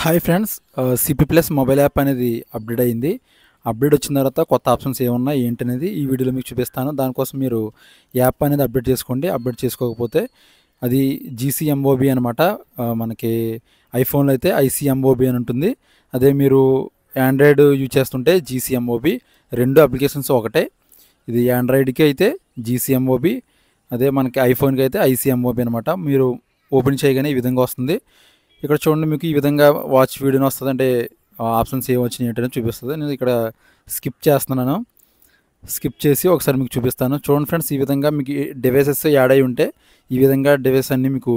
Hi friends, CP plus mobile app అనేది update అయింది. Update వచ్చిన తర్వాత కొత్త ఆప్షన్స్ ఏమున్నాయి ఏంటనేది ఈ వీడియోలో మీకు చూపిస్తాను. దానికోసం మీరు యాప్ అనేది అప్డేట్ చేసుకోండి. అప్డేట్ చేసుకోకపోతే అది జీసీఎంఓబి అనమాట. మనకి ఐఫోన్లో అయితే ఐసీఎంఓబి అని ఉంటుంది. అదే మీరు ఆండ్రాయిడ్ యూజ్ చేస్తుంటే జీసీఎంఓబి. రెండు అప్లికేషన్స్ ఒకటే. ఇది ఆండ్రాయిడ్కి అయితే జీసీఎంఓబి, అదే మనకి ఐఫోన్కి అయితే ఐసీఎంఓబి అనమాట. మీరు ఓపెన్ చేయగానే ఈ విధంగా వస్తుంది. ఇక్కడ చూడండి, మీకు ఈ విధంగా వాచ్ వీడియోని వస్తుంది. అంటే ఆప్షన్స్ ఏమి వచ్చినాయి ఏంటని చూపిస్తుంది. నేను ఇక్కడ స్కిప్ చేస్తున్నాను. స్కిప్ చేసి ఒకసారి మీకు చూపిస్తాను. చూడండి ఫ్రెండ్స్, ఈ విధంగా మీకు డివైసెస్ యాడ్ అయి ఉంటే ఈ విధంగా డివైస్ అన్నీ మీకు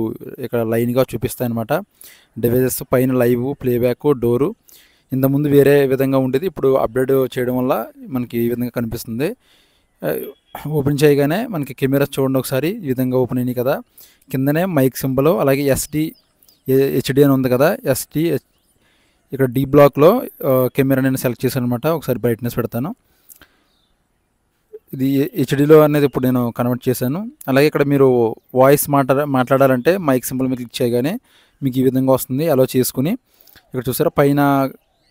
ఇక్కడ లైన్గా చూపిస్తాయి అనమాట. డివైసెస్ పైన లైవ్, ప్లేబ్యాక్, డోరు ఇంతకుముందు వేరే విధంగా ఉండేది. ఇప్పుడు అప్డేట్ చేయడం వల్ల మనకి ఈ విధంగా కనిపిస్తుంది. ఓపెన్ చేయగానే మనకి కెమెరా చూడండి ఒకసారి, ఈ విధంగా ఓపెన్ అయినాయి కదా. కిందనే మైక్ సింబల్, అలాగే హెచ్డి అని ఉంది కదా. ఇక్కడ డి బ్లాక్లో కెమెరా నేను సెలెక్ట్ చేశాను అనమాట. ఒకసారి బ్రైట్నెస్ పెడతాను. ఇది హెచ్డిలో అనేది ఇప్పుడు నేను కన్వర్ట్ చేశాను. అలాగే ఇక్కడ మీరు వాయిస్ మాట్లాడాలంటే మైక్ సింబల్ మీద క్లిక్ చేయగానే మీకు ఈ విధంగా వస్తుంది. అలా చేసుకుని ఇక్కడ చూసారా, పైన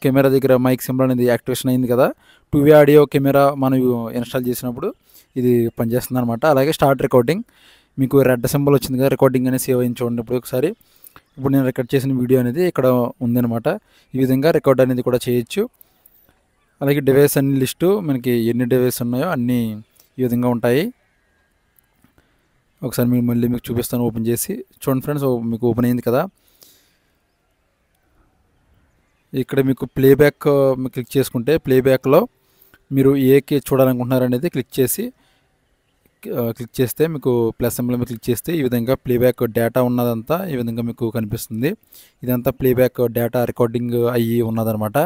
కెమెరా దగ్గర మైక్ సింబల్ అనేది యాక్టివేషన్ అయింది కదా. 2వే ఆడియో కెమెరా మనం ఇన్స్టాల్ చేసినప్పుడు ఇది పనిచేస్తుంది అనమాట. అలాగే స్టార్ట్ రికార్డింగ్, మీకు రెడ్ సింబల్ వచ్చింది కదా, రికార్డింగ్ అనేది సేవ్ అయింది చూడండి. ఇప్పుడు నేను రికార్డ్ చేసిన వీడియో అనేది ఇక్కడ ఉందన్నమాట. ఈ విధంగా రికార్డ్ అనేది కూడా చేయొచ్చు. అలాగే డివైస్ అన్ని లిస్టు మనకి ఎన్ని డివైస్ ఉన్నాయో అన్నీ ఈ విధంగా ఉంటాయి. ఒకసారి మళ్ళీ మీకు చూపిస్తాను ఓపెన్ చేసి. చూడండి ఫ్రెండ్స్, మీకు ఓపెన్ అయింది కదా. ఇక్కడ మీకు ప్లేబ్యాక్ క్లిక్ చేసుకుంటే ప్లేబ్యాక్లో మీరు ఏకి చూడాలనుకుంటున్నారనేది క్లిక్ చేస్తే మీకు ప్లస్ సింబల్ మీద క్లిక్ చేస్తే ఈ విధంగా ప్లేబ్యాక్ డేటా ఉన్నదంతా ఈ విధంగా మీకు కనిపిస్తుంది. ఇదంతా ప్లేబ్యాక్ డేటా రికార్డింగ్ అయ్యి ఉన్నదనమాట.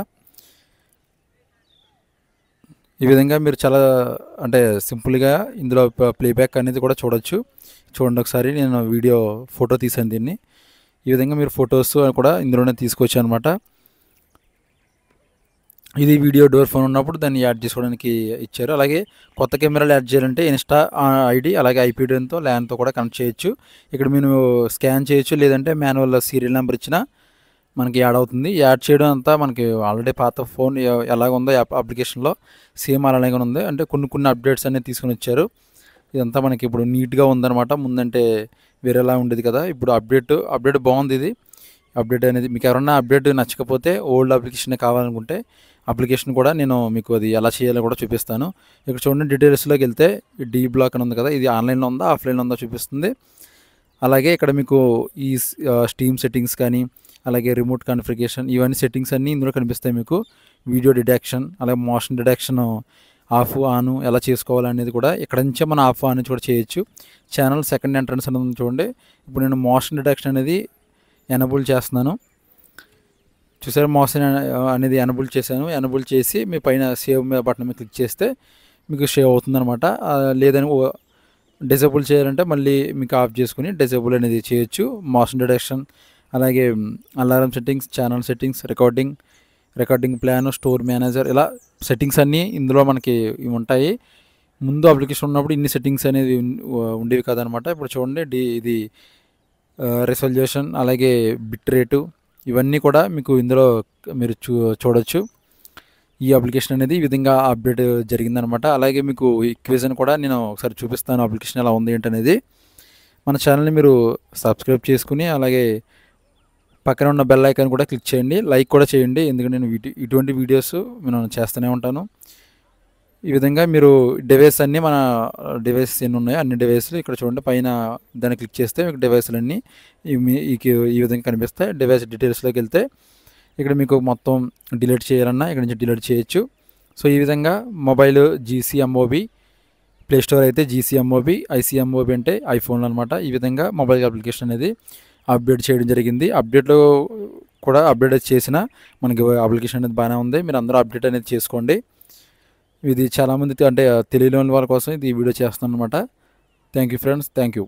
ఈ విధంగా మీరు చాలా అంటే సింపుల్గా ఇందులో ప్లేబ్యాక్ అనేది కూడా చూడొచ్చు. చూడండి ఒకసారి, నేను ఫోటో తీసాను దీన్ని. ఈ విధంగా మీరు ఫొటోస్ కూడా ఇందులోనే తీసుకోవచ్చు అనమాట. ఇది వీడియో డోర్ ఫోన్ ఉన్నప్పుడు దాన్ని యాడ్ చేసుకోవడానికి ఇచ్చారు. అలాగే కొత్త కెమెరాలు యాడ్ చేయాలంటే ఇన్స్టా ఐడి అలాగే ఐపీడీతో ల్యాన్తో కూడా కనెక్ట్ చేయొచ్చు. ఇక్కడ మీరు స్కాన్ చేయొచ్చు, లేదంటే మాన్యువల్ సీరియల్ నెంబర్ ఇచ్చినా మనకి యాడ్ అవుతుంది. యాడ్ చేయడం అంతా మనకి ఆల్రెడీ పాత ఫోన్ ఎలాగ ఉందో అప్లికేషన్లో సేమ్ అలాగే ఉంది. అంటే కొన్ని అప్డేట్స్ అనేది తీసుకుని వచ్చారు. ఇదంతా మనకి ఇప్పుడు నీట్గా ఉందన్నమాట. ముందంటే వేరేలా ఉండేది కదా. ఇప్పుడు అప్డేట్ బాగుంది. ఇది అప్డేట్ అనేది మీకు ఎవరన్నా అప్డేట్ నచ్చకపోతే ఓల్డ్ అప్లికేషన్ కావాలనుకుంటే అప్లికేషన్ కూడా నేను మీకు అది ఎలా చేయాలో కూడా చూపిస్తాను. ఇక్కడ చూడండి, డీటెయిల్స్లోకి వెళ్తే డి బ్లాక్ అని ఉంది కదా, ఇది ఆన్లైన్లో ఉందా ఆఫ్లైన్లో ఉందా చూపిస్తుంది. అలాగే ఇక్కడ మీకు ఈ స్టీమ్ సెట్టింగ్స్ కానీ, అలాగే రిమోట్ కాన్ఫిగరేషన్, ఇవన్నీ సెట్టింగ్స్ అన్నీ ఇందులో కనిపిస్తాయి మీకు. వీడియో డిటెక్షన్, అలాగే మోషన్ డిటెక్షన్ ఆఫ్ ఆన్ ఎలా చేసుకోవాలనేది కూడా ఇక్కడ నుంచే మనం ఆఫ్ ఆన్ నుంచి కూడా చేయొచ్చు. ఛానల్ సెకండ్ ఎంట్రన్స్ అనేది చూడండి. ఇప్పుడు నేను మోషన్ డిటెక్షన్ అనేది ఎనబుల్ చేస్తున్నాను. చూసారా, మోషన్ అనేది ఎనబుల్ చేశాను. ఎనబుల్ చేసి మీ పైన సేవ్ బటన్ మీద క్లిక్ చేస్తే మీకు సేవ్ అవుతుందన్నమాట. లేదని డిజేబుల్ చేయాలంటే మళ్ళీ మీకు ఆఫ్ చేసుకుని డిజేబుల్ అనేది చేయొచ్చు. మోషన్ డిటెక్షన్, అలాగే alarm settings, channel settings, recording plan, store manager, ఇలా సెట్టింగ్స్ అన్నీ ఇందులో మనకి ఉంటాయి. ముందు అప్లికేషన్ ఉన్నప్పుడు ఇన్ని సెట్టింగ్స్ అనేది ఉండేవి కదనమాట. ఇప్పుడు చూడండి, ఇది రెజల్యూషన్, అలాగే బిట్ రేటు, ఇవన్నీ కూడా మీకు ఇందులో మీరు చూడొచ్చు. ఈ అప్లికేషన్ అనేది ఈ విధంగా అప్డేట్ జరిగిందనమాట. అలాగే మీకు ఈక్వేషన్ కూడా నేను ఒకసారి చూపిస్తాను, అప్లికేషన్ ఎలా ఉంది ఏంటనేది. మన ఛానల్ని మీరు సబ్స్క్రైబ్ చేసుకుని అలాగే పక్కన ఉన్న బెల్ ఐకాన్ కూడా క్లిక్ చేయండి. లైక్ కూడా చేయండి, ఎందుకంటే నేను ఇటువంటి వీడియోస్ నేను చేస్తూనే ఉంటాను. ఈ విధంగా మీరు మన డివైసెస్ ఎన్ని ఉన్నాయో అన్ని డివైస్లు ఇక్కడ చూడండి, పైన దాన్ని క్లిక్ చేస్తే మీకు డివైస్లన్నీ ఈ విధంగా కనిపిస్తాయి. డివైస్ డీటెయిల్స్లోకి వెళ్తే ఇక్కడ మీకు మొత్తం డిలీట్ చేయాలన్నా ఇక్కడ నుంచి డిలీట్ చేయొచ్చు. సో ఈ విధంగా మొబైల్ జీసీఎంఓబి, ప్లేస్టోర్ అయితే జీసీఎంఓబి, ఐసీఎంఓబి అంటే ఐఫోన్లు అనమాట. ఈ విధంగా మొబైల్ అప్లికేషన్ అనేది అప్డేట్ చేయడం జరిగింది. అప్డేట్లో కూడా అప్డేట్ చేసిన మనకి అప్లికేషన్ అనేది బాగానే ఉంది. మీరు అందరూ అప్డేట్ అనేది చేసుకోండి. ఇది చాలామంది అంటే తెలియని వాళ్ళ కోసం ఇది వీడియో చేస్తున్నాను అనమాట. Thank you friends, thank you.